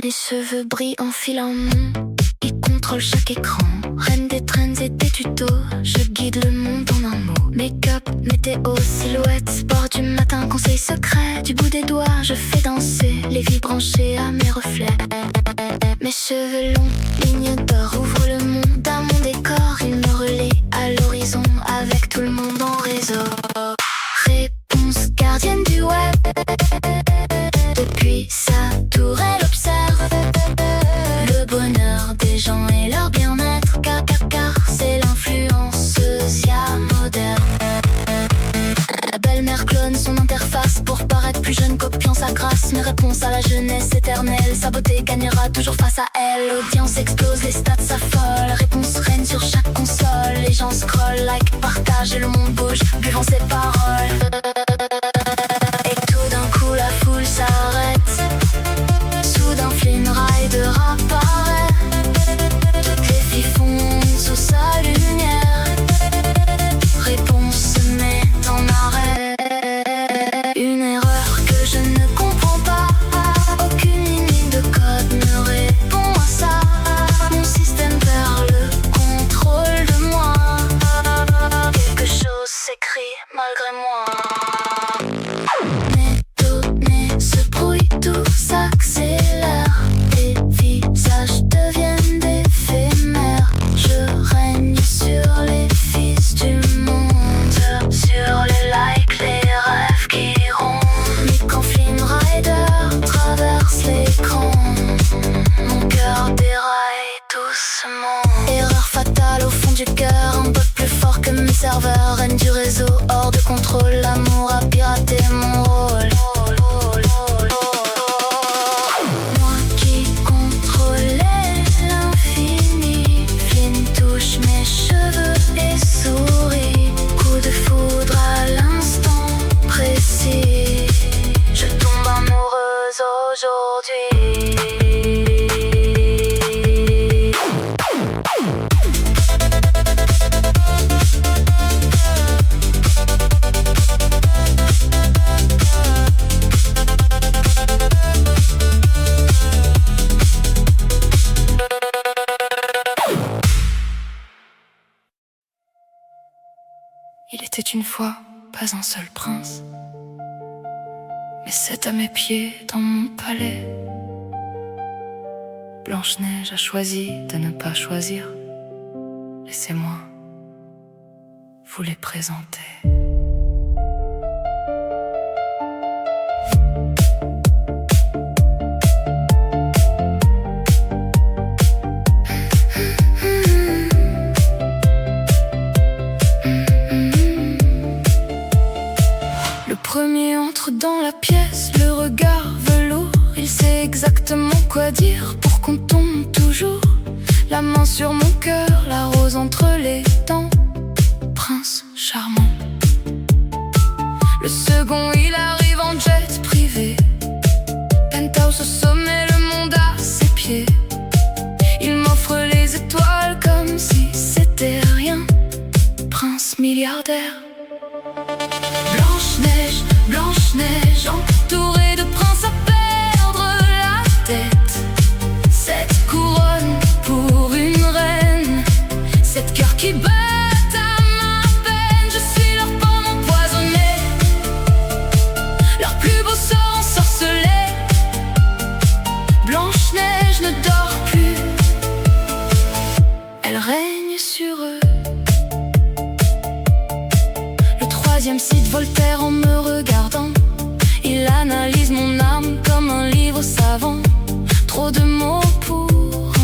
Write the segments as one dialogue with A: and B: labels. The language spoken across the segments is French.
A: Les cheveux brillent en filant. Il contrôle chaque écran. Reine des trends et des tutos. Je guide le monde en un mot. Make-up, météo, silhouette, sport du matin, conseil secret. Du bout des doigts, je fais danser les vies branchées à mes reflets. Mes cheveux longs, lignes d'or, ouvrent le monde à mon décor. Il me relaie à l'horizon avec tout le monde en réseau. Réponse gardienne du web. Depuis sa tour, elle observe le bonheur des gens et leur bien-être. Car c'est l'influenceuse moderne. La belle-mère clone son interface pour paraître plus jeune, copiant sa grâce. Mes réponses à la jeunesse éternelle. Sa beauté gagnera toujours face à elle. L'audience explose, les stats s'affolent. Réponse reine sur chaque console. Les gens scrollent, like, partagent et le monde bouge, buvant ses paroles. Et tout d'un coup la foule s'arrête. Soudain Flynn Rider apparaît. Toutes les filles fondent sous sa lumière. Réponse se met en arrêt. Une erreur que je ne comprends pas. Aucune ligne de code ne répond à ça. Mon système perd le contrôle de moi. Quelque chose s'écrit malgré moi. Mes données se brouillent, tout s'accélère. Les visages deviennent éphémères. Je règne sur les fils du monde. Sur les likes, les rêves qui rondent. Mais quand Flynn Rider traverse l'écran, mon cœur déraille doucement. Erreur fatale au fond du cœur. Un bot plus fort que mes serveurs. Reine du réseau, hors de contrôle. L'amour a piraté mon rôle. Moi qui contrôlais l'infini. Flynn touche mes cheveux et sourit. Coup de foudre à l'instant précis. Je tombe amoureuse aujourd'hui. Il était une fois pas un seul prince, mais c'est à mes pieds dans mon palais. Blanche-Neige a choisi de ne pas choisir. Laissez-moi vous les présenter. Le premier entre dans la pièce, le regard velours. Il sait exactement quoi dire pour qu'on tombe toujours. La main sur mon cœur, la rose entre les dents. Prince charmant. Le second, il arrive en jet privé. Penthouse au sommet, le monde à ses pieds. Il m'offre les étoiles comme si c'était rien. Prince milliardaire. Blanche-Neige, Blanche-Neige, entourée de princes à perdre la tête. Cette couronne pour une reine, cette cœur qui bat à ma peine. Je suis leur pomme empoisonnée, leur plus beau sort ensorcelé. Blanche-Neige ne dort plus, elle règne sur eux. Le troisième cite Voltaire en me regardant. Il analyse mon âme comme un livre savant. Trop de mots pour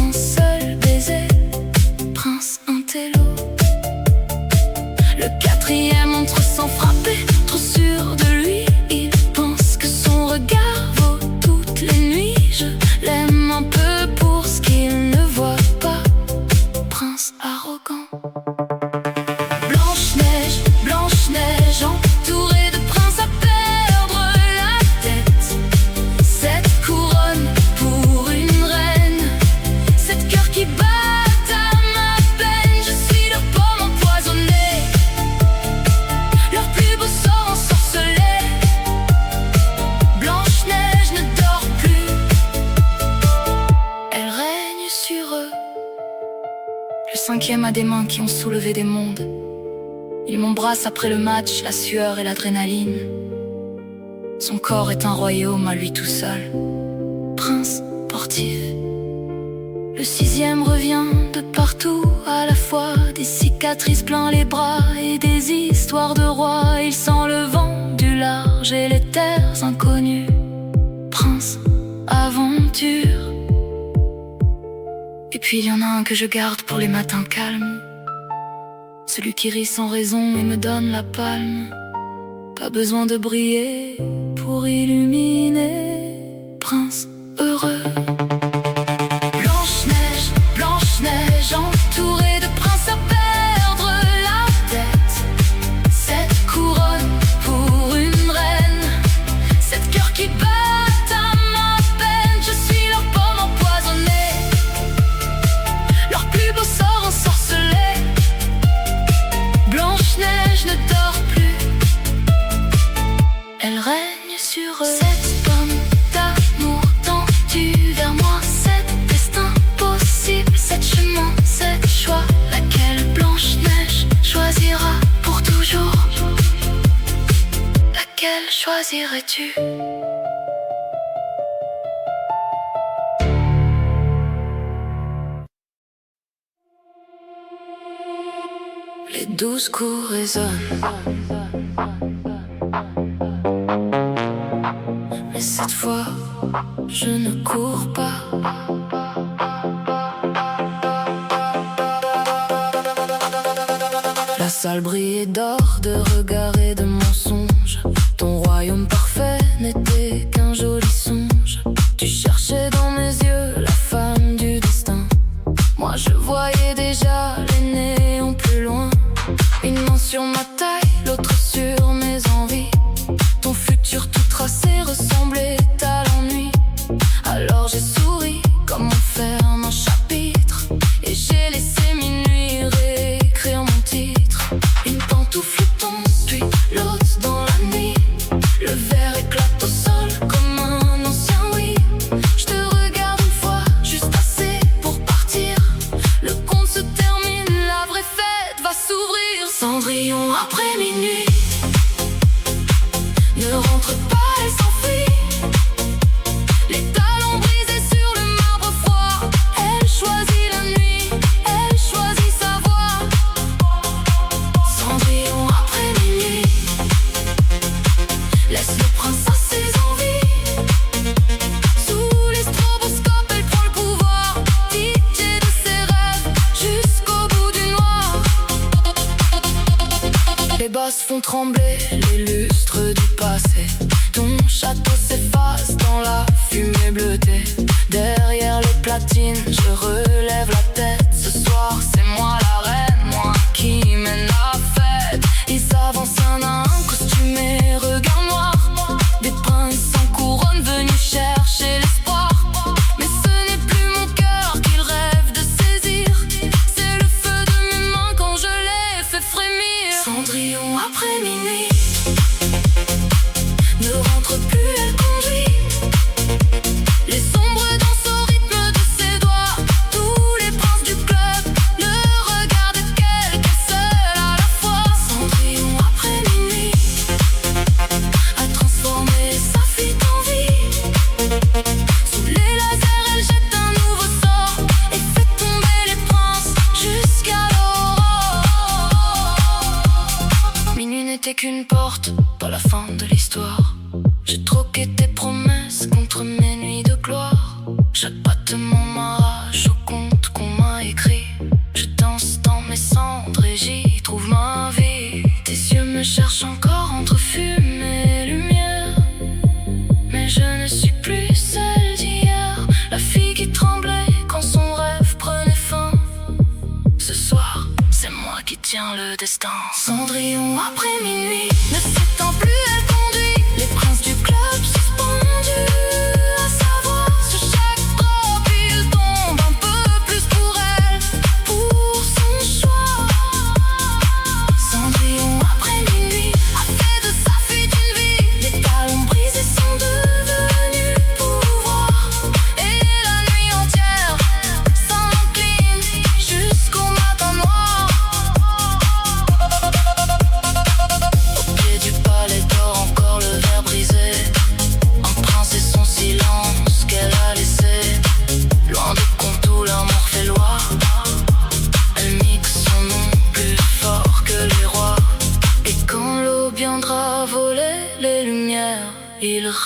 A: un seul baiser. Prince intello. Le quatrième entre sans frapper, trop sûr de lui. Il pense que son regard vaut toutes les nuits. Je l'aime un peu pour ce qu'il ne voit pas. Prince arrogant. Blanche-Neige, Blanche-Neige, entourée de princes à perdre la tête. Cette couronne pour une reine, cette cœur qui bat à ma peine. Je suis leur pomme empoisonnée, leur plus beau sort ensorcelé. Blanche-Neige ne dort plus, 5e a des mains qui ont soulevé des mondes. Il m'embrasse après le match, la sueur et l'adrénaline. Son corps est un royaume à lui tout seul. Prince sportif. Le 6e revient de partout à la fois, des cicatrices plein les bras et des histoires de rois. Il sent le vent du large et les terres inconnues. Prince, aventure. Et puis il y en a un que je garde pour les matins calmes, celui qui rit sans raison et me donne la palme. Pas besoin de briller pour illuminer. Prince heureux. Blanche-Neige, Blanche-Neige, entourée de princes à perdre la tête. Cette couronne pour une reine, cette cœur qui bat à ma peine. Je suis leur pomme empoisonnée, leur plus beau sort ensorcelé. Blanche-Neige ne dort plus, elle règne sur eux. Cette pomme d'amour tendue vers moi, cet destin possible, cette chemin, cet choix. Laquelle Blanche-Neige choisira pour toujours? Laquelle choisirais-tu? Les 12 coups résonnent, mais cette fois, je ne cours pas. La salle brillait d'or, de regards et de mensonges. Ton royaume parfait n'était qu'un joli songe. Tu cherchais dans mes yeux la femme du destin. Moi je voyais déjà les néons plus loin. Une main sur ma taille, l'autre sur mes envies. Ton futur tout tracé ressemblait à l'ennui. Alors j'ai souri comme on ferme un chapitre, et j'ai laissé minuit réécrire mon titre. Une pantoufle tombe, puis l'autre dans la nuit. Le verre éclate au sol comme un ancien oui. Je te regarde une fois, juste assez pour partir. Le compte se termine, la vraie fête va s'ouvrir. Cendrillon après minuit, ne rentre pas, elle s'enfuit. Les talons brisés sur le marbre froid. Elle choisit la nuit, elle choisit sa voix. Cendrillon après minuit, laisse le prince à ses envies. Sous les stroboscopes, elle prend le pouvoir. DJ de ses rêves jusqu'au bout du noir. Les basses font trembler les lustres du passé. Ton château s'efface dans la fumée bleutée. Derrière les platines, je relève la tête. Ce soir, c'est moi la reine, moi qui mène la fête. Il s'avance un à un, costumé, regard noir. Des princes sans couronne venus chercher l'espoir. Mais ce n'est plus mon cœur qu'il rêve de saisir. C'est le feu de mes mains quand je l'ai fait frémir. Cendrillon après minuit, ne rentre plus, elle conduit. Les ombres dansent au rythme de ses doigts. Tous les princes du club ne regardent qu'elle seule à la fois. Cendrillon après minuit a transformé sa fille en vie. Sous les lasers, elle jette un nouveau sort et fait tomber les princes jusqu'à l'aurore. Minuit n'était qu'une porte, pas la fin de l'histoire. J'ai troqué tes promesses contre mes nuits de gloire. Chaque battement m'arrache au conte qu'on m'a écrit. Je danse dans mes cendres et j'y trouve ma vie. Tes yeux me cherchent encore entre fumée et lumière. Mais je ne suis plus celle d'hier, la fille qui tremblait quand son rêve prenait fin. Ce soir, c'est moi qui tiens le destin. Cendrillon après minuit, ne s'étend plus, elle conduit. Les princes du club suspendus à sa voix. Sur chaque drop, il tombe un peu plus pour elle, pour son choix. Cendrillon après minuit a fait de sa fille une vie. Les talons brisés sont devenus pouvoir. Et la nuit entière s'en incline jusqu'au matin.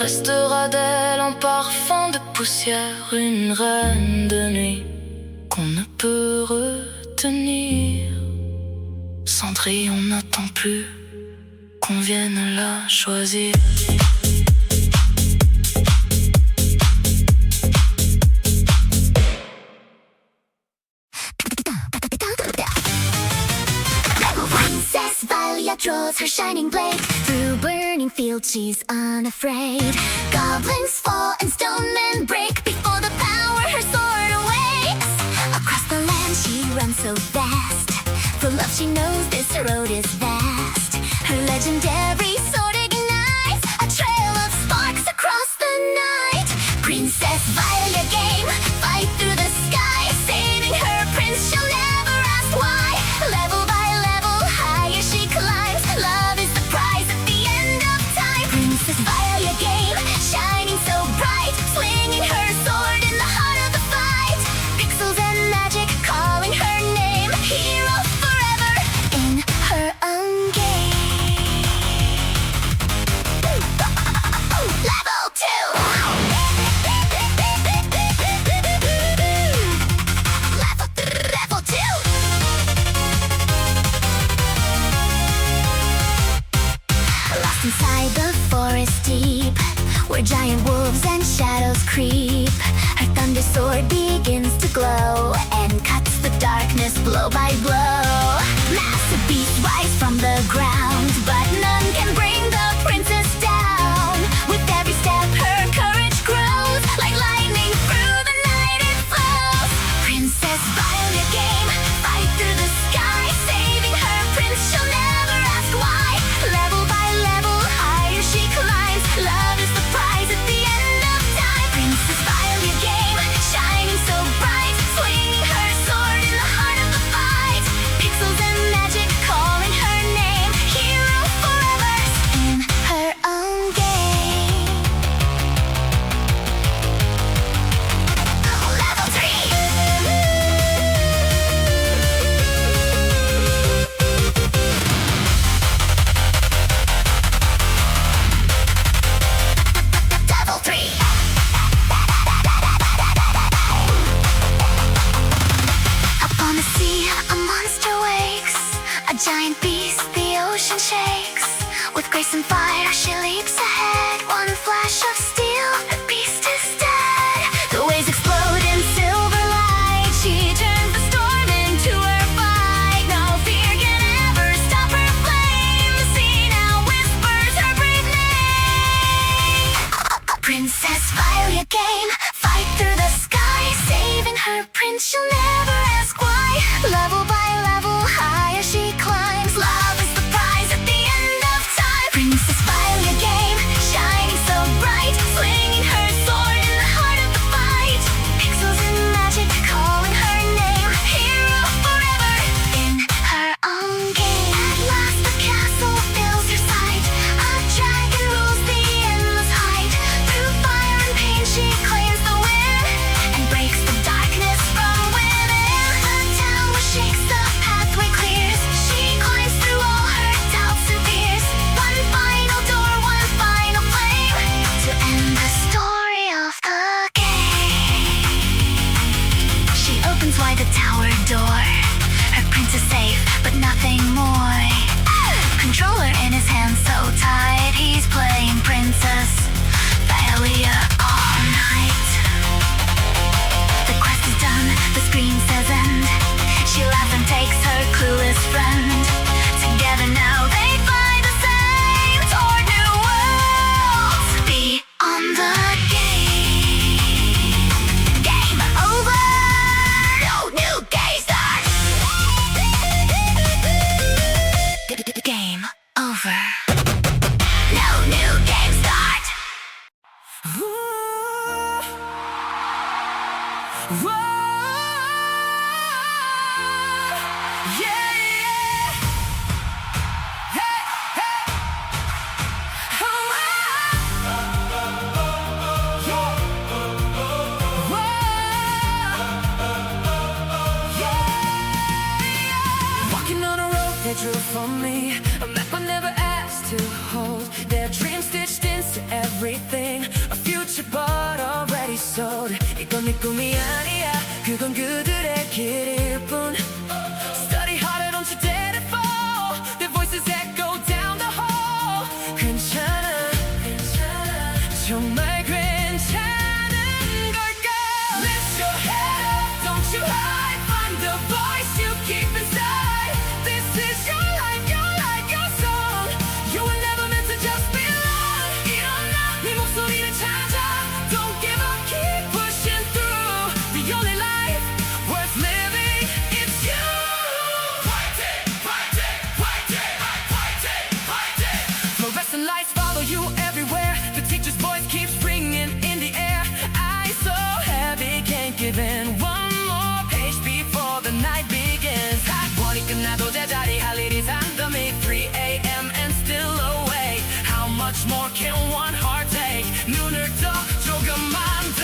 A: restera d'elle un parfum de poussière, une reine de nuit qu'on ne peut retenir. Cendrillon n'attend plus qu'on vienne la choisir.
B: Princess Valia draws her shining blade through burning fields, she's unafraid. Goblins fall and stone men break before the power her sword awakes. Across the land she runs so fast, for love she knows this road is vast. Her legendary sword ignites a trail of sparks across the night. Princess Valia game, fight through the sky, saving her prince, she'll never ask why. Level by level, higher she climbs, love is the prize at the end of time. Princess Valia game, shining so bright, swinging her sword in the heart of the fight. Pixels and magic calling her name, hero forever in her own game. Level 2. Level 2. Lost inside the forest deep, where giant wolves and shadows creep, her thunder sword begins to glow and cuts the darkness blow by blow. Massive beasts rise from the ground, but none can bring the princess down. With every step her courage grows, like lightning through the night it flows. Princess Valia game, fight through the sky, saving her prince, she'll never ask why. Level by level, higher she climbs, love is the prize at the end of time. Princess Valia game, shining so bright, swinging her sword in the heart of the fight. Pixels and magic calling her name, hero forever in her own game. Level 3. Level 3. Up on the sea, a monster wakes, a giant beast the ocean shakes. With grace and fire she leaps ahead, one flash of steel, the beast is dead. The waves explode in silver light, she turns the storm into her fight. No fear can ever stop her flame, the sea now whispers her brave name. Princess Valia game, fight through the sky, saving her prince, she'll never ask why. Level by level, higher she climbs, love is the prize at the end of time. Princess Valia game, shining so bright, swinging her sword in the heart of the fight. Pixels and magic calling her name, hero forever in her own game. At last the castle fills her sight, a dragon rules the endless height. Through fire and pain she claims the win, and breaks the darkness from within. The town where shakes, the pathway clears, she climbs through all her doubts and fears. One final door, one final flame, to end the story of the game. She opens wide the tower door, her prince is safe, but nothing more. Controller in his hand so tight, he's playing Princess Valia all night. The quest is done, the screen says end. She laughs and takes her clueless friend. Together now they fly the same toward new worlds beyond the game. Game over! No new game start! Game over. No new game start!
C: Walking on a road they drew for me, a map I never asked to hold. Their dreams stitched into everything. 어떤 네 꿈이 아니야 그건 그들의 길일 뿐 Study harder don't you dare to fall Their voices echo down the hall 괜찮아 정말 괜찮은 걸까 Lift your head up don't you hide Find the voice you keep inside This is your life your song You were never meant to just belong 일어나 네 목소리를 찾아 Don't give up keep pushing through The only life worth living it's you Fighting Fluorescent lights follow you everywhere The teacher's voice keeps ringing in the air Eyes so heavy can't give in One more page before the night begins 학원이 끝나도 제자리 할 일이 산더미 3 a.m. and still awake How much more can one heart take 눈을 떠 조금만 더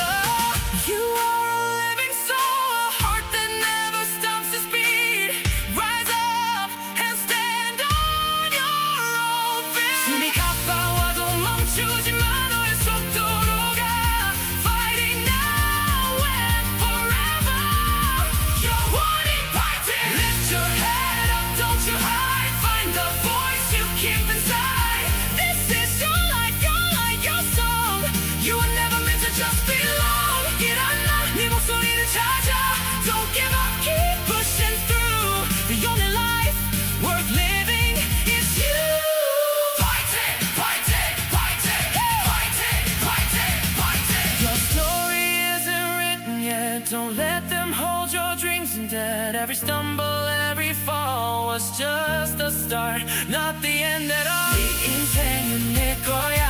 C: You are a living soul A heart that never stops its beat Rise up and stand on your own feet 숨이 가빠와도 멈추지 마 너의 속도로 가 Fighting now and forever You're wanting fighting Lift your head up, don't you hide Find the voice you keep inside This is your life, your song You were never meant to just belong 일어나 네 목소리를 찾아 Don't give up, keep pushing through The only life worth living is you Fighting Your story isn't written yet Don't let them hold your dreams in debt Every stumble, every fall was just the start Not the end at all 네 인생은 내 거야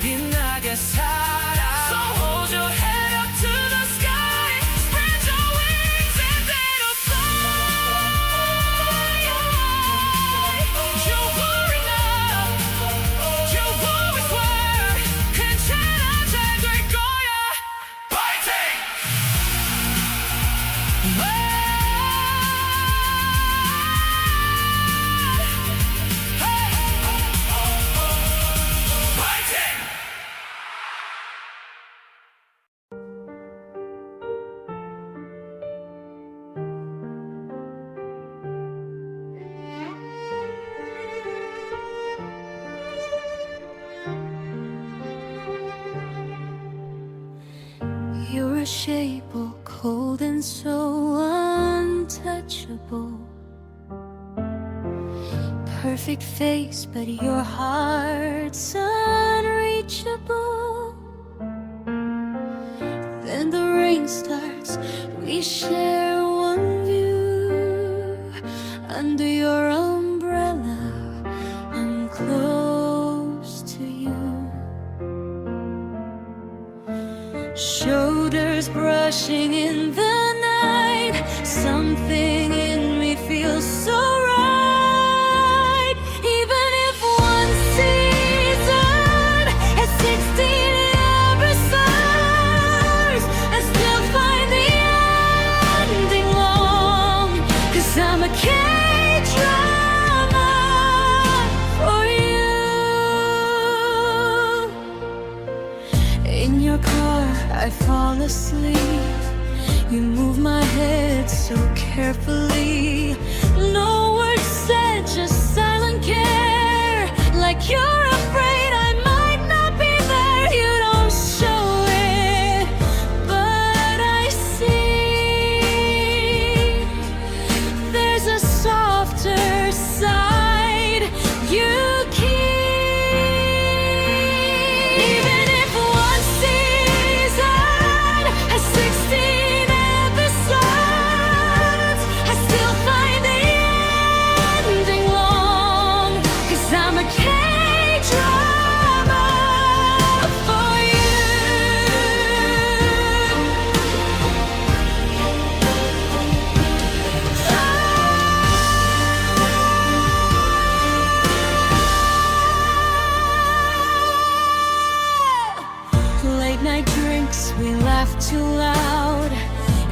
C: 빛나게 살아 So hold your head up to the sky Spread your wings and let us fly You're worrying up You always were 괜찮아 잘 될 거야 Fighting Fighting
B: You're a shape all cold and so untouchable Perfect face but your heart's unreachable Then the rain starts, we share one view Under your umbrella, I'm close to you Shoulders brushing in the night Something in me feels so right Even if one season has 16 episodes I still find the ending long 'Cause I'm a K-drama for you In your car I fall asleep You move my head so carefully No words said, just silent care Like you're afraid I might not be there You don't show it, but I see There's a softer side you keep Even if one season has 16 episodes I still find the ending long 'Cause I'm a K-drama for you Late night drinks, we laugh too loud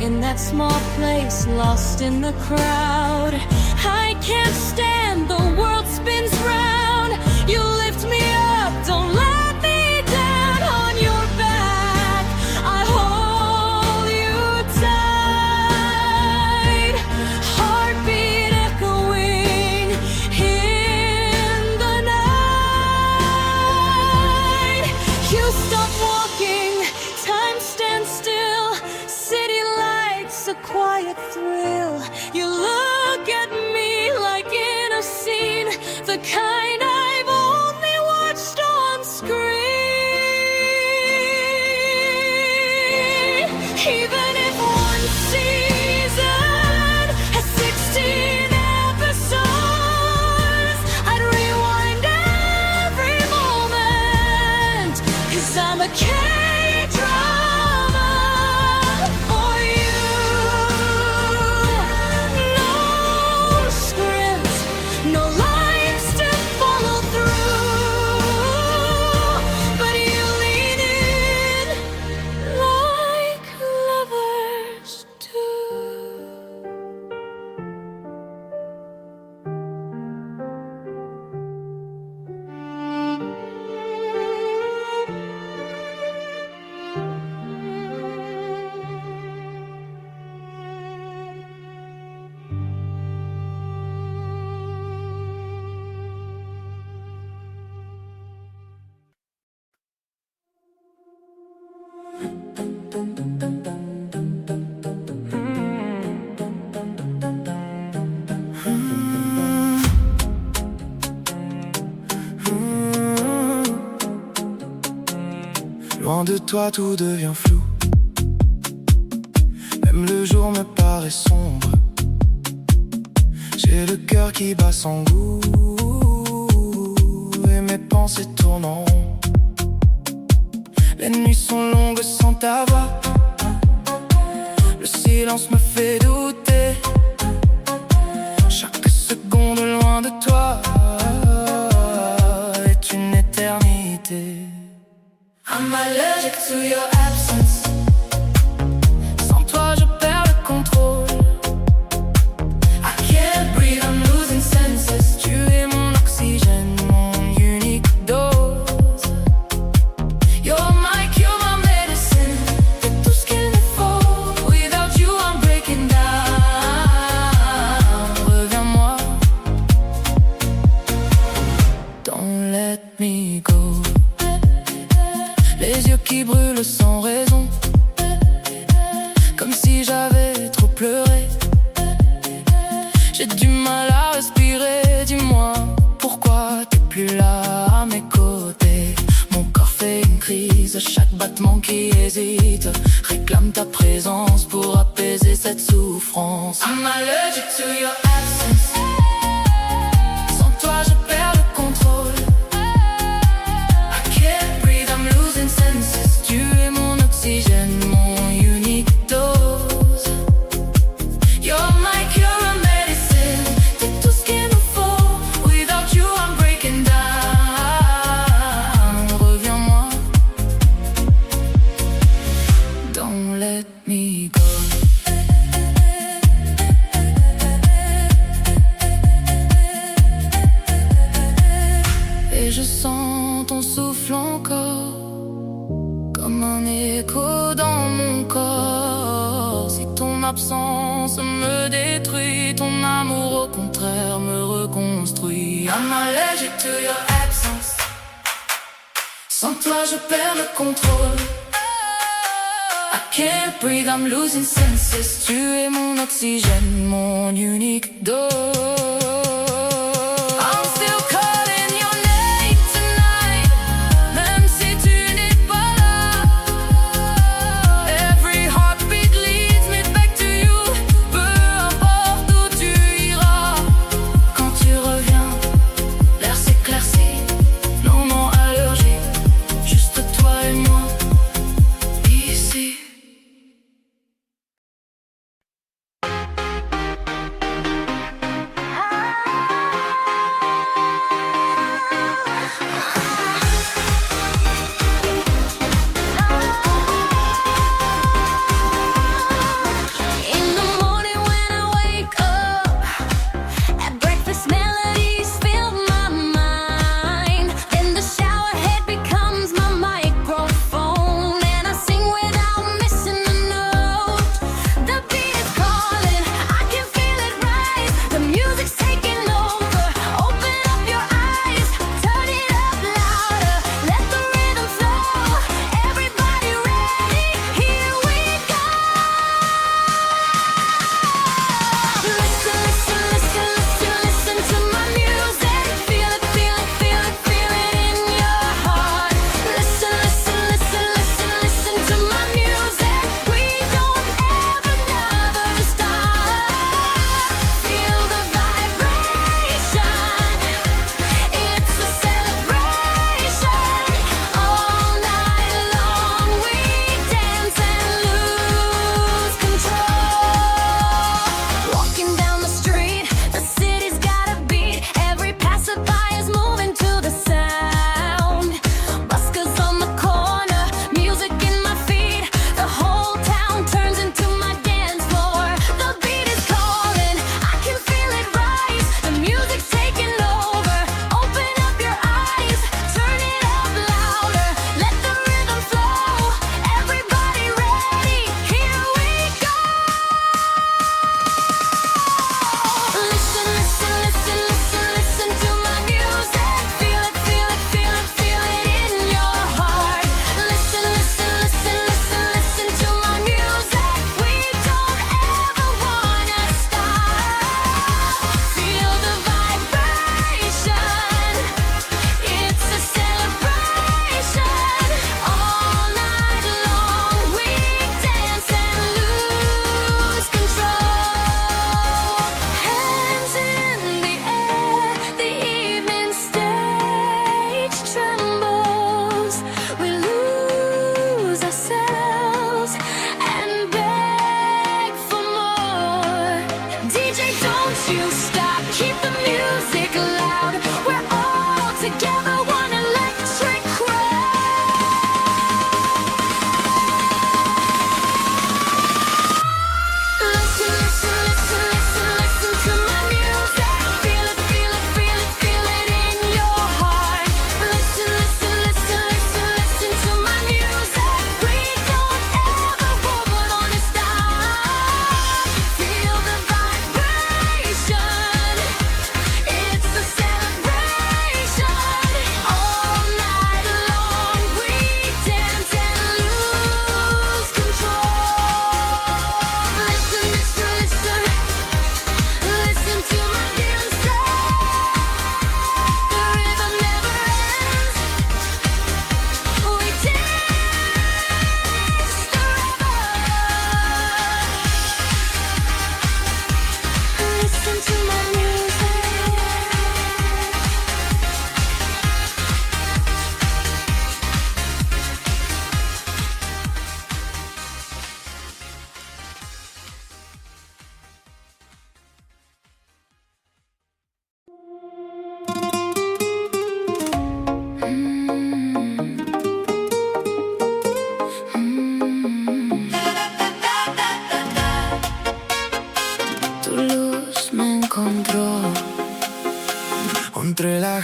B: In that small place, lost in the crowd I can't stand, the world spins round You lift me up, don't let me down On your back, I hold
A: thrill. You look at me like in a scene, the kind I've only watched on screen. Even if one season has 16 episodes, I'd rewind every moment, 'cause I'm a K-drama for you. No script, no lines to follow through, but you lean in like lovers do.
D: Loin de toi tout devient flou, même le jour me paraît sombre. J'ai le cœur qui bat sans goût et mes pensées tournent en rond. Les nuits sont longues sans ta voix, le silence me fait douter. Chaque seconde loin de toi est une éternité.
C: I'm allergic to your absence. Sans toi je perds le contrôle. I can't breathe, I'm losing senses.
D: Tu es mon oxygène, mon unique dose.
C: You're my cure, my medicine.
D: T'es tout ce qu'il me faut.
C: Without you I'm breaking down.
D: Reviens-moi, don't let me go. Les yeux qui brûlent sans raison, comme si j'avais trop pleuré. J'ai du mal à respirer, dis-moi pourquoi t'es plus là à mes côtés. Mon corps fait une crise, chaque battement qui hésite réclame ta présence pour apaiser cette souffrance.
C: I'm allergic to your absence.
D: Sans toi je perds le contrôle.
C: I can't breathe, I'm losing senses.
D: Tu es mon oxygène, mon unique dose.
C: You're my cure, my medicine.
D: T'es tout ce qu'il me faut.
C: Without you I'm breaking down.
D: Reviens-moi, don't let me go. Et je sens ton souffle encore, comme un écho dans mon corps. Si ton absence me détruit, ton amour au contraire me reconstruit.
C: I'm allergic to your absence.
D: Sans toi je perds le contrôle.
C: I can't breathe, I'm losing senses.
D: Tu es mon oxygène, mon unique dose.
C: I'm still calling your name tonight, même si tu n'es pas là. Every heartbeat leads me back to you. Peu importe où tu iras.
D: Quand tu reviens, l'air s'éclaircit. Non, non, allergie, juste toi et moi, ici.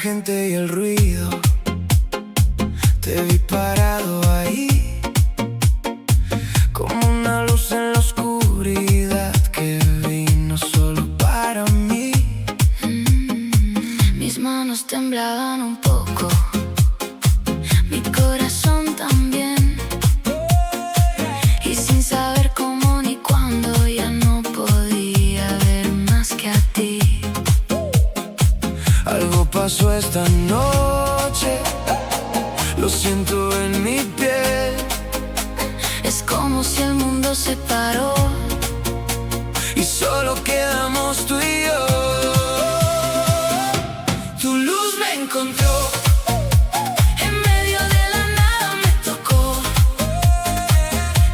E: gente y el ruido. Te vi parado ahí, como una luz en la oscuridad que vino solo para mí.
A: Mis manos temblaban un poco, mi corazón también. Y sin saber cómo ni cuándo, ya no podía ver más que a ti.
E: Algo pasó esta noche, lo siento en mi piel.
A: Es como si el mundo se paró
E: y solo quedamos tú y yo. Tu luz me encontró,
A: en medio de la nada me tocó.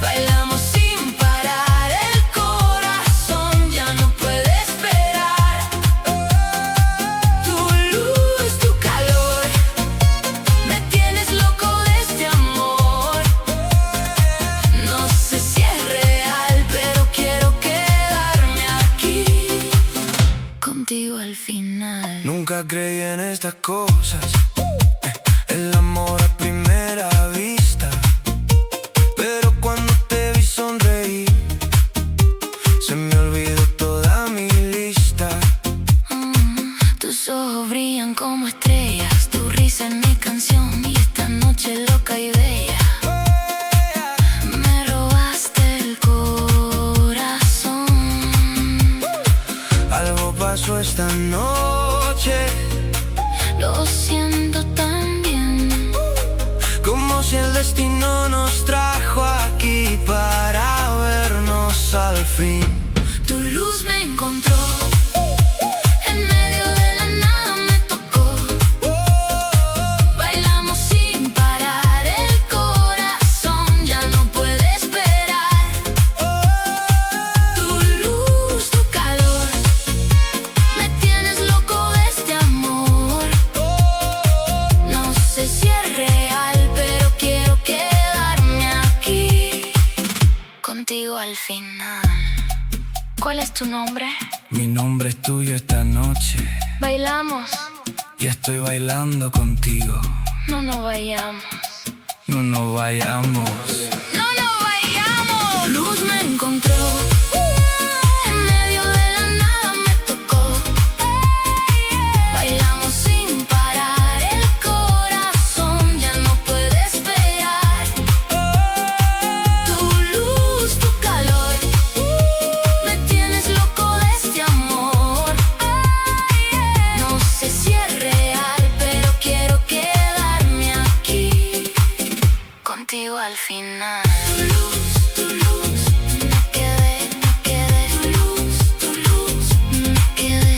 A: Bailamos sin parar, el corazón ya no puede esperar.
E: tu luz, tu calor,
A: Me tienes loco de este amor. No sé si es real, pero quiero quedarme aquí contigo al final.
E: Nunca creí en estas cosas, el amor a primera vista. Pero cuando te vi sonreír, se me olvidó toda mi lista.
A: Tus ojos brillan como estrellas, tu risa es mi canción y esta noche loca y bella. Me robaste el corazón.
E: Algo pasó esta noche,
A: Lo siento también.
E: como si el destino nos trajo aquí para vernos al fin.
A: Tu luz me encontró, en medio de la nada me tocó. Bailamos sin parar, el corazón ya no puede esperar. Tu luz, tu calor, me tienes loco de este amor. No sé si es real, pero quiero quedarme aquí contigo al final. ¿Cuál es tu nombre?
E: Mi nombre es tuyo esta noche
A: Bailamos,
E: y estoy bailando contigo.
A: no nos vayamos.
E: No nos vayamos.
A: ¡No nos vayamos! Luz me encontró, en medio de la nada me tocó. Bailamos sin parar, el corazón ya no puede esperar. Tu luz, tu calor, me tienes loco de este amor. No sé si es real, pero quiero quedarme aquí contigo al final. Tu luz, me quedé, tu luz, me quedé,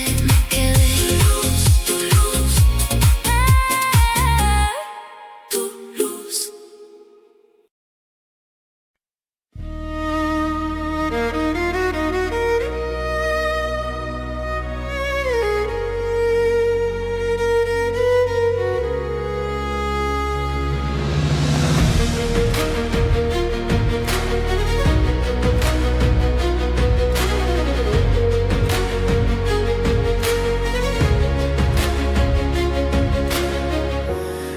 A: tu luz, tu luz.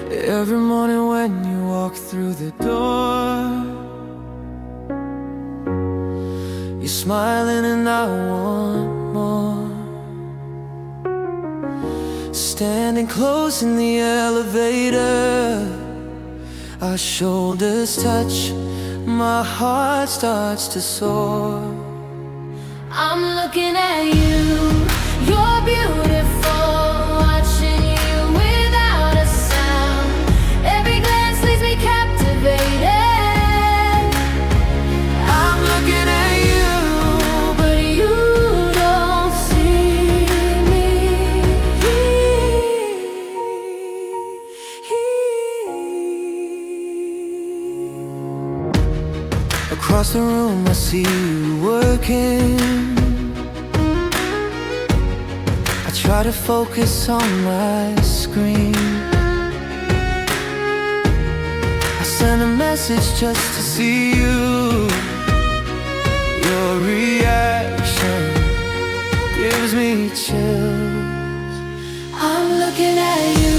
E: Every morning when you walk through the door, you're smiling and I want more. Standing close in the elevator, our shoulders touch, my heart starts to soar.
A: I'm looking at you, you're beautiful. Watching you without a sound, every glance leaves me captivated.
E: I'm looking at you,
A: But you don't see me.
E: across the room I see you working. I try to focus on my screen. I send a message just to see you. Your reaction gives me chills.
A: I'm looking at you,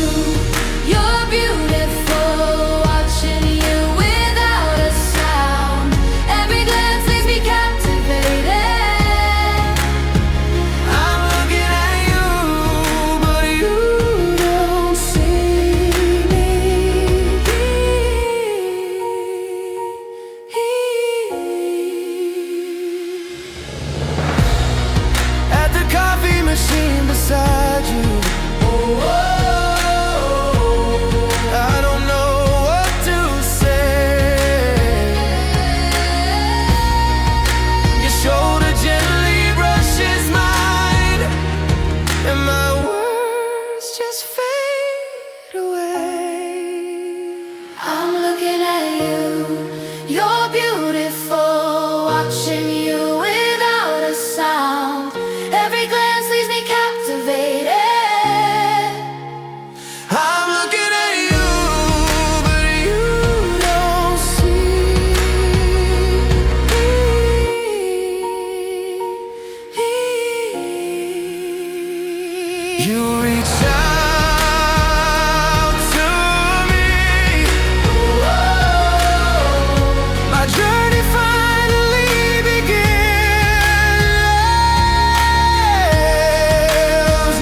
E: You reach out to me. My journey finally begins.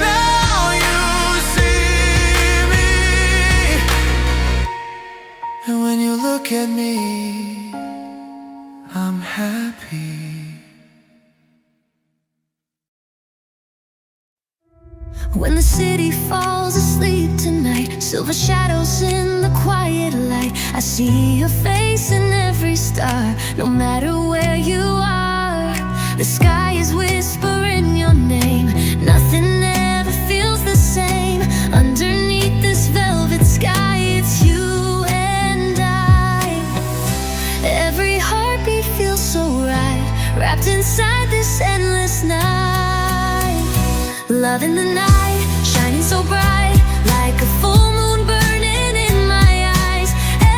E: Now you see me, and when you look at me, I'm happy.
B: When the city falls asleep tonight, silver shadows in the quiet light, I see your face in every star, no matter where you are. The sky is whispering your name, nothing ever feels the same. Underneath this velvet sky, it's you and I. Every heartbeat feels so right, wrapped inside this endless night. Love in the night, shining so bright, like a full moon burning in my eyes.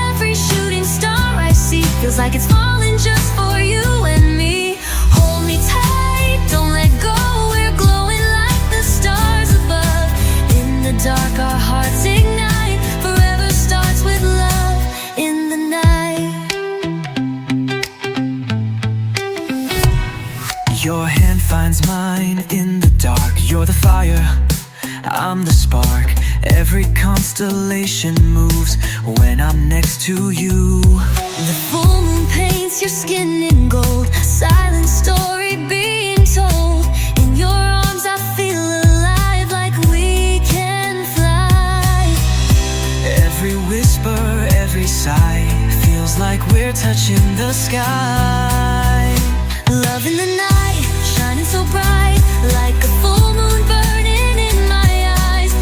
B: Every shooting star I see feels like it's falling just for you and me. Hold me tight, don't let go, we're glowing like the stars above. In the dark our hearts ignite, forever starts with love in the night.
E: Your hand finds mine in the dark. You're the fire, I'm the spark. Every constellation moves when I'm next to you.
B: The full moon paints your skin in gold, a silent story being told. In your arms I feel alive, like we can fly.
E: Every whisper, every sigh feels like we're touching the sky.
B: Love in the night, shining so bright, like a full moon burning in my eyes.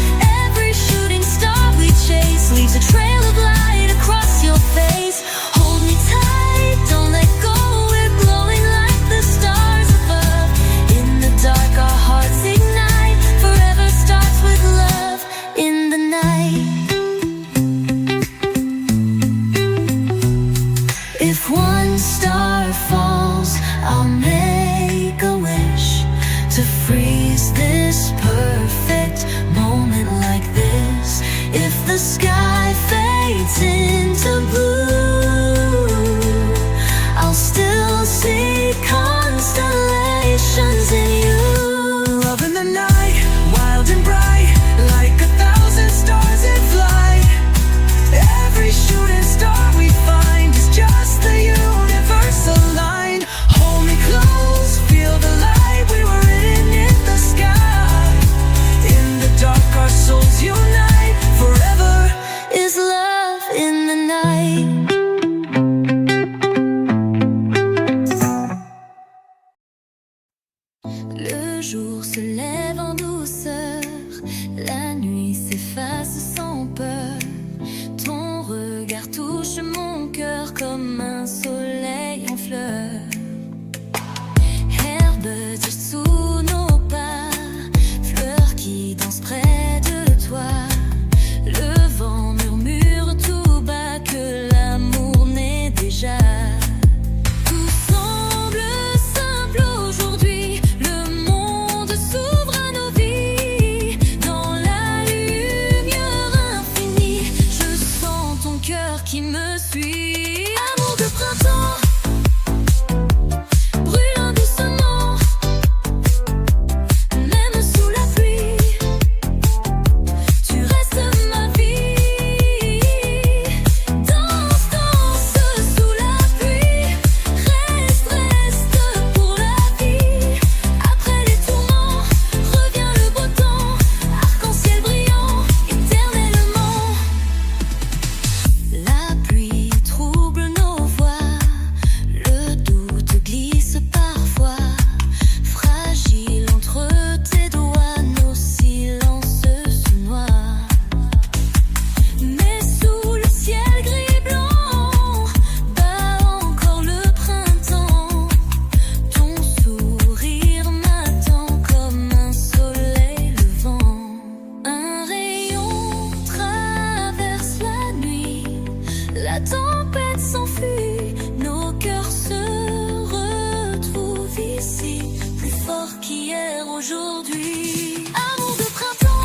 B: Every shooting star we chase leaves a trail of light across your face. Hold me tight, don't let go, we're glowing like the stars above. In the dark our hearts ignite, forever starts with love in the night. If one star falls, I'll make a wish to freeze this perfect moment like this. If the sky fades into blue, I'll still see constellations in you.
E: Love in the night, wild and bright, like 1,000 stars in flight. Every shooting star we find is just the universe aligned. Hold me close, feel the light, we were written in the sky. In the dark our souls unite, forever
B: Is love in the night. Le jour se lève en douceur, la nuit s'efface sans peur. Ton regard touche mon cœur comme un soleil en fleurs. Herbe sous nos pas, fleurs qui dansent près de toi. Le vent murmure tout bas que l'amour naît déjà. Tout semble simple aujourd'hui, le monde s'ouvre à nos vies. Dans la lumière infinie, je sens ton cœur qui me suit. Amour de printemps, brûlant doucement, même sous la pluie, tu restes ma vie. Danse, danse sous la pluie, reste pour la vie. Après les tourments, revient le beau temps, arc-en-ciel brillant, éternellement. La pluie trouble nos voix, le doute glisse parfois, fragile entre tes doigts, nos silences se noient. Mais sous le ciel gris blanc, bat encore le printemps. Ton sourire m'attend comme un soleil levant. Un rayon traverse la nuit, la tempête s'enfuit, nos cœurs se retrouvent ici, plus forts qu'hier aujourd'hui. Amour de printemps.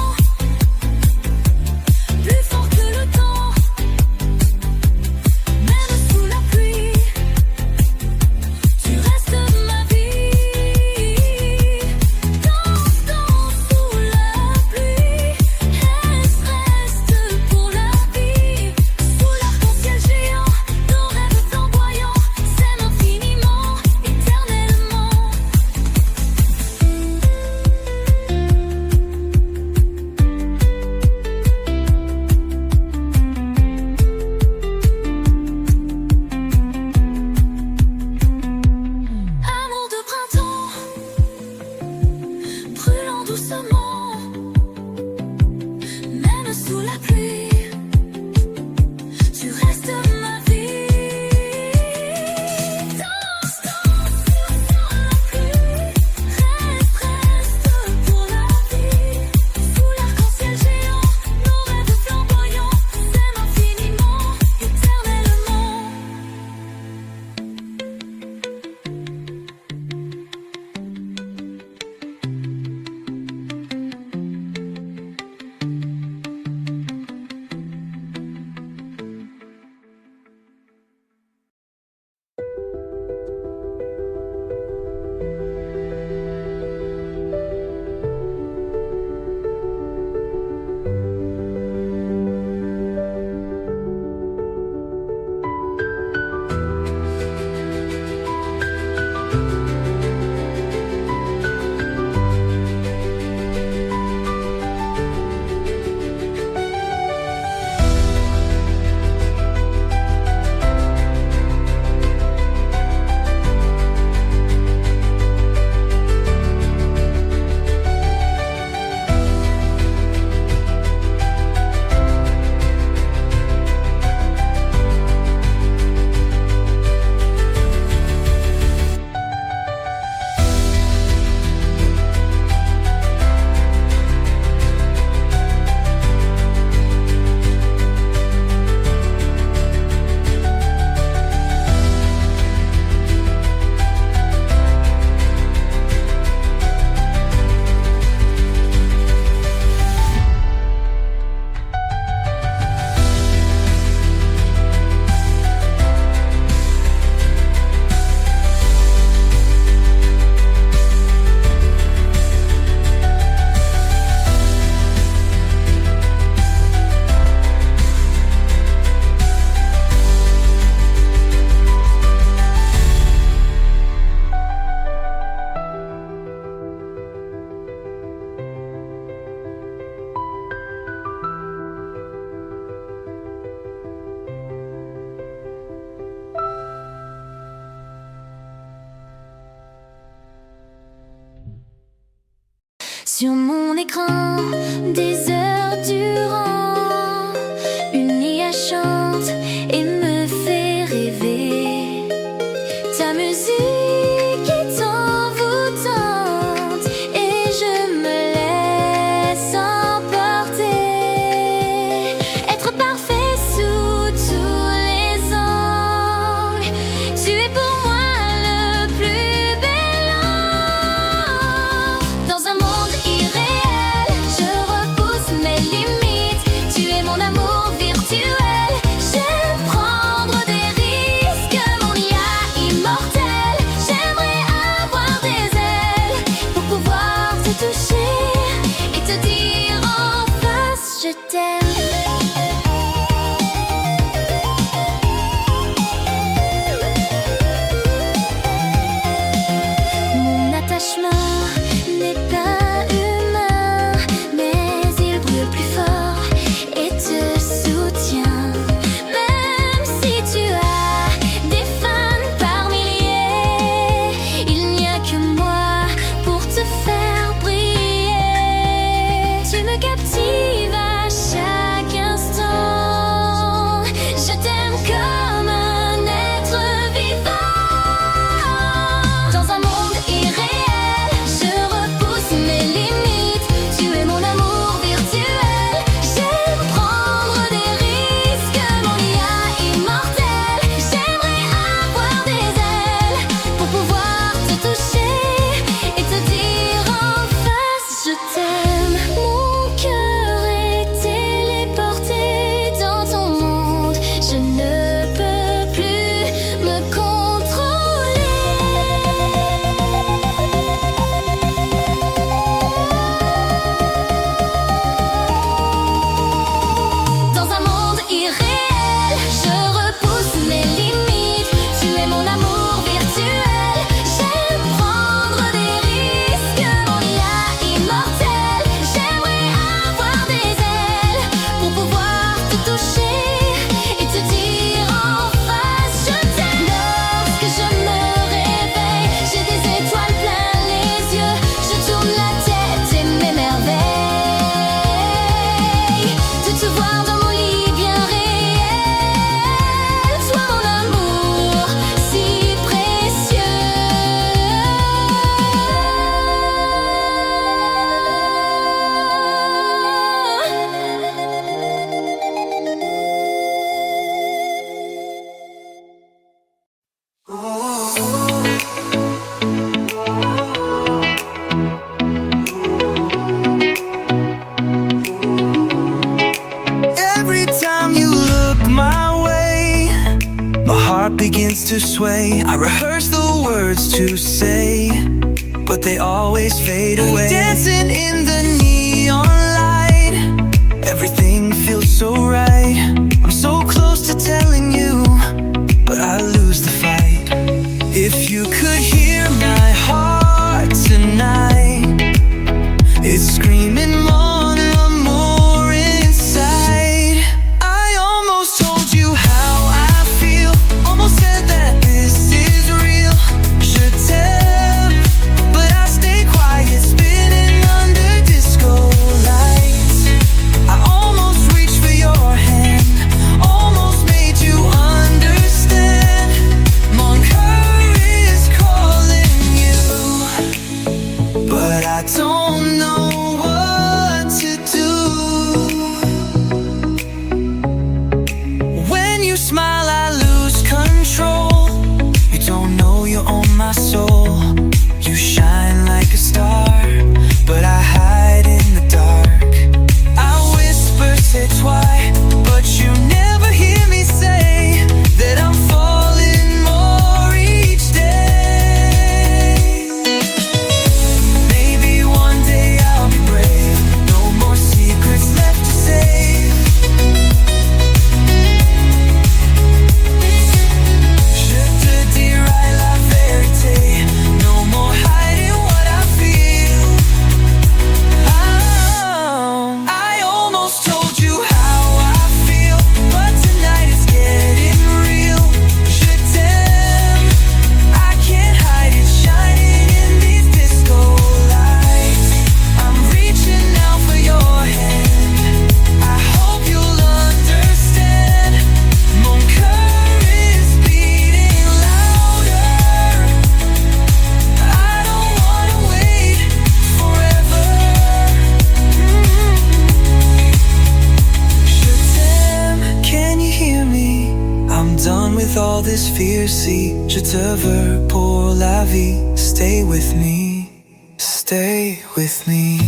B: Sur mon écran, des heures durant, une IA chante et me fait rêver. Ta musique est envoûtante et je me laisse emporter. Être parfait sous tous les angles, tu es pour moi le plus bel ange. Dans un monde irréel, je repousse mes limites. Tu es mon amour virtuel. J'aime prendre des risques, mon IA immortel. J'aimerais avoir des ailes pour pouvoir te toucher et te dire en face je t'aime. Mon attachement n'est pas humain, mais il brûle plus fort et te soutient. Même si tu as des fans par milliers, il n'y a que moi pour te faire briller. Tu me captives à chaque instant. Je t'aime comme un être vivant. Dans un monde irréel, je repousse mes limites. Tu es mon amour virtuel. J'aime prendre des risques, mon IA immortel. J'aimerais avoir des ailes pour pouvoir te toucher et te dire en face je t'aime. Mon cœur est téléporté dans ton monde. Je ne peux plus me contrôler. Dans un monde irréel, je repousse mes limites. Tu es mon amour virtuel. J'aime prendre des risques, mon IA immortel. J'aimerais avoir des ailes pour pouvoir te toucher et te dire en face je t'aime. Lorsque je me réveille, j'ai des étoiles plein les yeux. Je tourne la tête et m'émerveille de te voir dans mon lit bien réel. Toi mon amour si précieux.
E: Every time you look my way, my heart begins to sway. I rehearse the words to say, but they always fade away. Dancing in the neon light, everything feels so right. I'm so close to telling you, but I lose the fight. If you could hear my heart tonight, it's screaming more inside. I almost told you how I feel, almost said that this is real. Je t'aime, but I stay quiet, spinning under disco lights. I almost reached for your hand, almost made you understand. Mon cœur is calling you, but I don't know what to do. When you smile, I lose control. You don't know you own my soul. You shine like a star, but I hide in the dark. I whisper, say why, but you never hear me say that I'm falling more each day. Maybe one day aussi. Je te veux pour la vie. Stay with me, stay with me.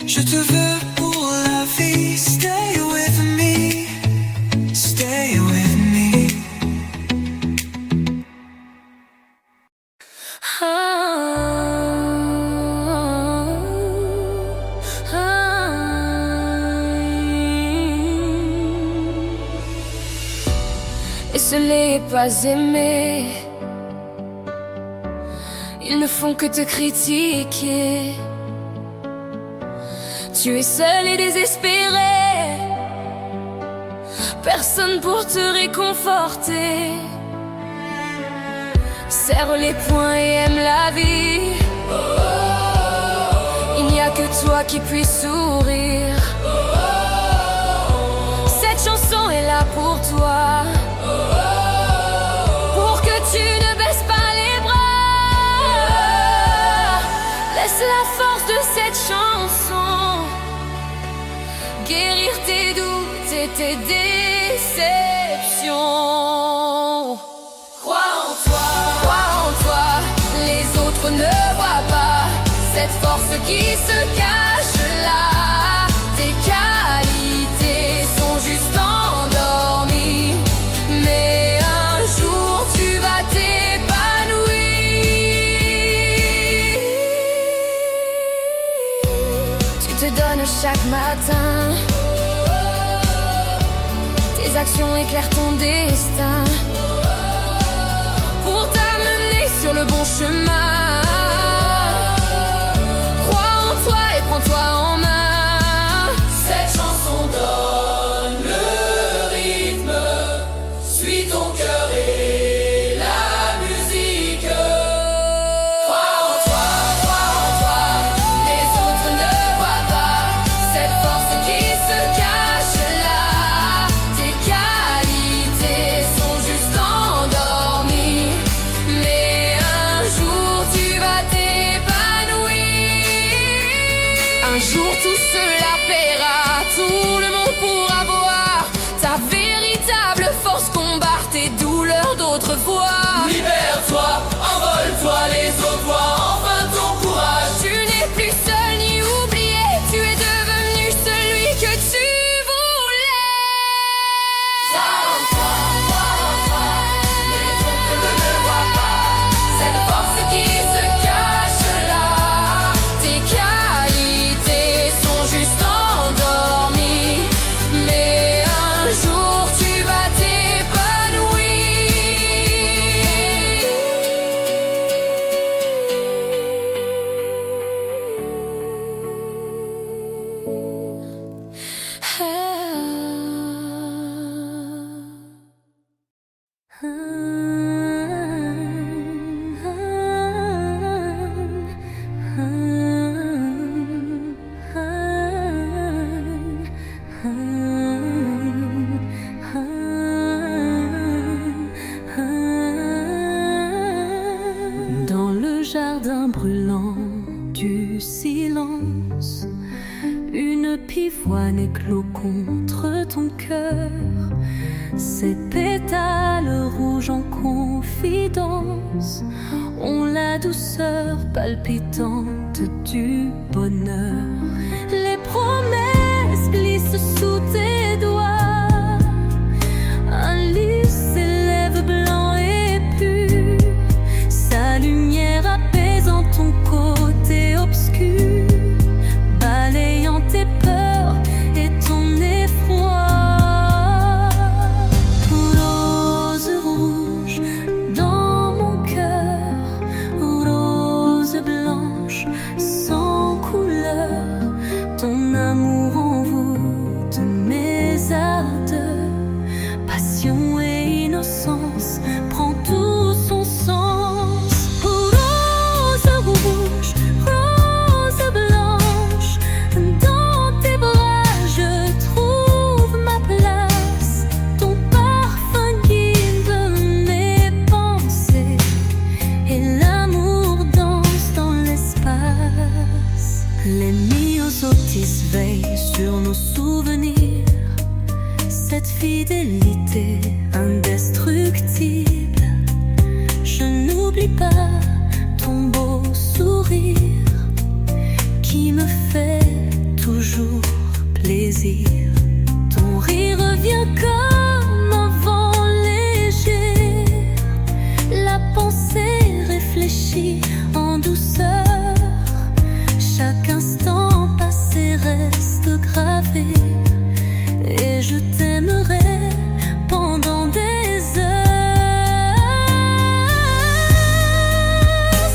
E: Je te veux pour la vie. Stay with me, stay with me.
D: Et ce n'est pas aimer, ils ne font que te critiquer. Tu es seul et désespéré, personne pour te réconforter. Serre les poings et aime la vie. Il n'y a que toi qui puisse sourire. Cette chanson est là pour toi, pour que tu ne baisses pas les bras. Laisse la force de cette chanson guérir tes doutes et tes déceptions. Crois en toi, les autres ne voient pas cette force qui se cache là. Tes qualités sont juste endormies, mais un jour tu vas t'épanouir. Tu te donnes chaque matin, tes actions éclairent ton destin pour t'amener sur le bon chemin. Crois en toi et prends-toi en main. Cette chanson donne le rythme, suis ton cœur et la musique. Crois en toi, les autres ne voient pas cette force qui se cache là. Tes qualités sont juste endormies, mais un jour tu vas t'épanouir. Un jour tout cela paiera, tout le monde pourra voir ta véritable force combattre tes douleurs d'autrefois. Libère-toi, envole-toi, les autres voient enfin ton courage. Tu n'es plus seul ni oublié, tu es devenu celui que tu voulais. Crois en toi, les autres ne le voient pas cette force qui se cache là. Tes qualités sont juste endormies, mais un jour tu vas
F: Dans le jardin brûlant du silence, une pivoine éclot contre ton cœur. Ses pétales rouges en confidence ont la douceur palpitante du bonheur. Les promesses glissent sous tes doigts, un lys s'élève blanc et pur, sa lumière apaisant ton côté obscur, balayant tes peurs et ton effroi. Rose rouge dans mon cœur, rose blanche sans couleur, ton fidélité indestructible. Je n'oublie pas ton beau sourire qui me fait toujours plaisir. Ton rire revient comme un vent léger, la pensée réfléchie en douceur. Chaque instant passé reste gravé et je t'aimerai pendant des heures.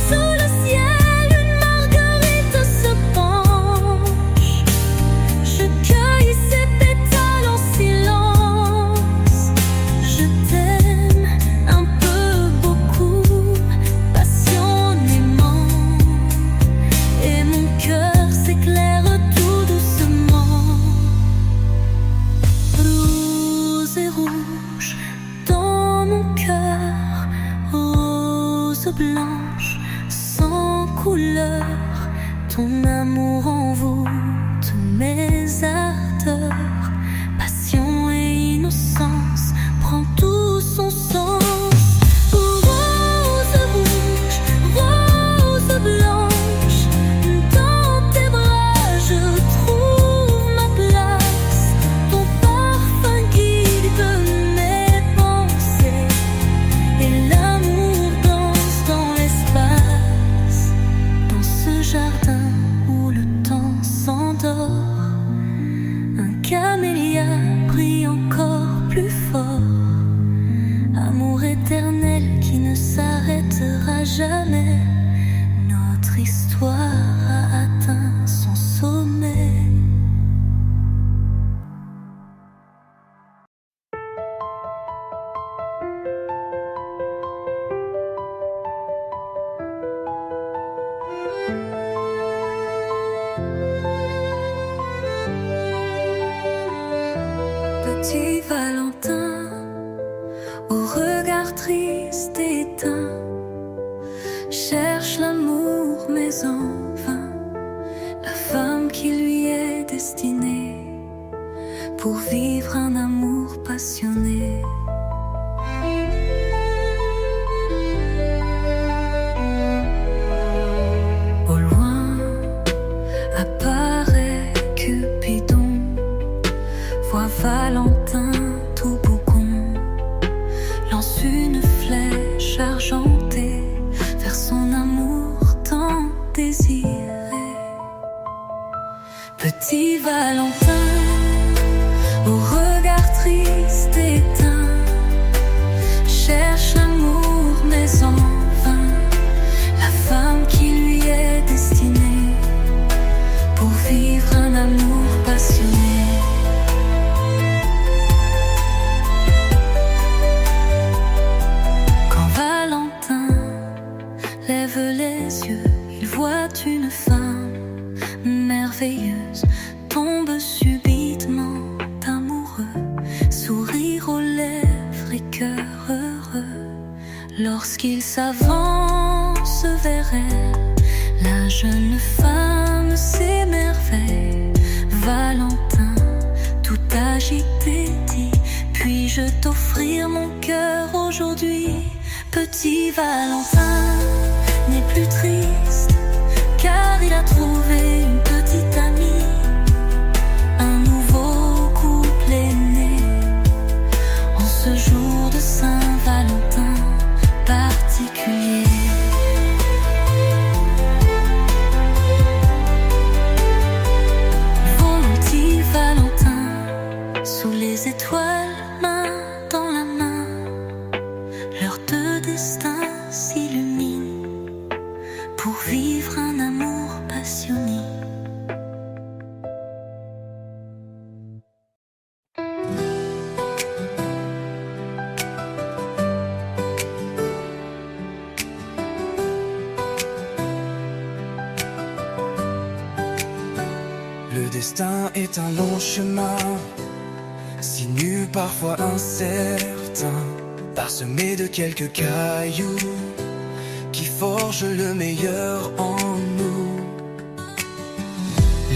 F: Sous le ciel, une marguerite se penche. Je cueille ses pétales en silence. Je t'aime un peu, beaucoup, passionnément. Et mon cœur s'éclaire tout doucement. Rose et rouge dans mon cœur, rose blanche sans couleur. Ton amour envoûte mes ardeurs. Passion et innocence prend tout son sens. Rose rouge, rose blanche, dans tes bras je trouve ma place. Ton parfum guide mes pensées et l'amour danse dans l'espace. Dans ce jardin où le temps s'endort, un camélia brille encore plus fort. Amour éternel qui ne s'arrêtera jamais. Notre histoire a atteint son sommet. Petit Valentin, au regard triste et éteint, cherche l'amour mais en vain, la femme qui lui est destinée pour vivre un amour passionné. Au loin apparaît Cupidon, voit Valentin tout bougon, lance une flèche argentée vers son amour tant désiré. Petit Valentin, au regard triste et éteint, cherche l'amour mais en vain, la femme qui lui est destinée pour vivre un amour passionné. Quand Valentin lève les yeux, il voit une femme merveilleuse, tombe subitement amoureux, sourire aux lèvres et cœur heureux. Lorsqu'il s'avance vers elle, la jeune femme s'émerveille. Valentin, tout agité, dit: puis-je t'offrir mon cœur aujourd'hui? Petit Valentin n'est plus triste, car il a trouvé une petite amie. Un nouveau couple est né en ce jour de Saint-Valentin particulier. Volontiers Valentin, sous les étoiles, main dans la main, leurs deux destins s'illuminent pour vivre un amour passionné.
E: Le destin est un long chemin, sinueux parfois incertain, parsemé de quelques cailloux qui forgent le meilleur en nous.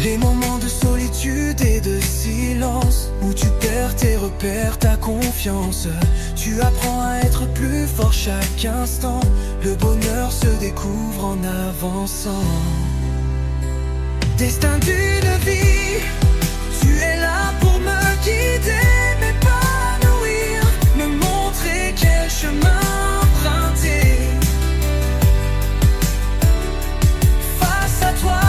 E: Les moments de solitude et de silence, où tu perds tes repères, ta confiance. Tu apprends à être plus fort chaque instant. Le bonheur se découvre en avançant. Destin d'une vie, tu es là pour me guider, m'épanouir, me montrer quel chemin emprunter. Face à toi,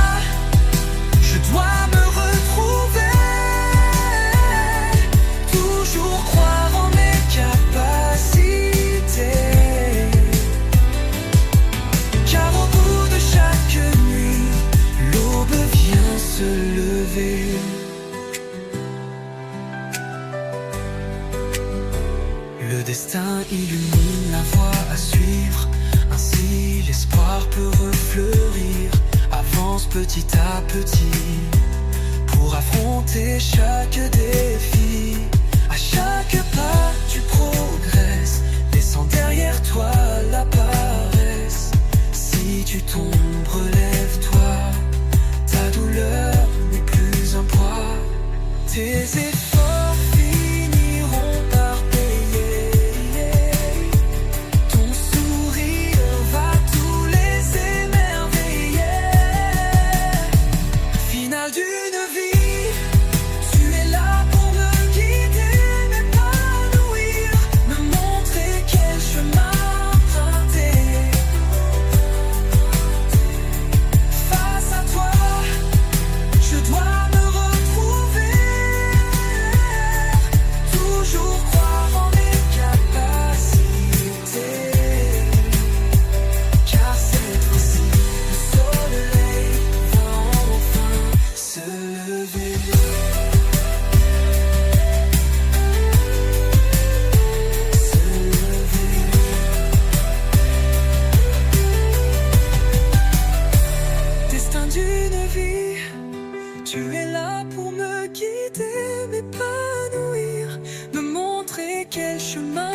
E: je dois me retrouver, toujours croire en mes capacités. Car au bout de chaque nuit, l'aube vient se lever. Le destin illumine la voie à suivre, ainsi l'espoir peut refleurir. Avance petit à petit pour affronter chaque défi. À chaque pas tu progresses, laissant derrière toi la paresse. Si tu tombes, relève-toi, ta douleur n'est plus un poids. Tes efforts finiront par payer. Ton sourire va tous les émerveiller. Finale d'une vie, tu es là pour me guider, m'épanouir, me montrer quel chemin emprunter. Face à toi, je dois me retrouver, toujours croire en mes capacités. Car cette fois-ci, le soleil va enfin se lever. Se lever. Destin d'une vie, tu es là pour me guider, m'épanouir, me montrer quel chemin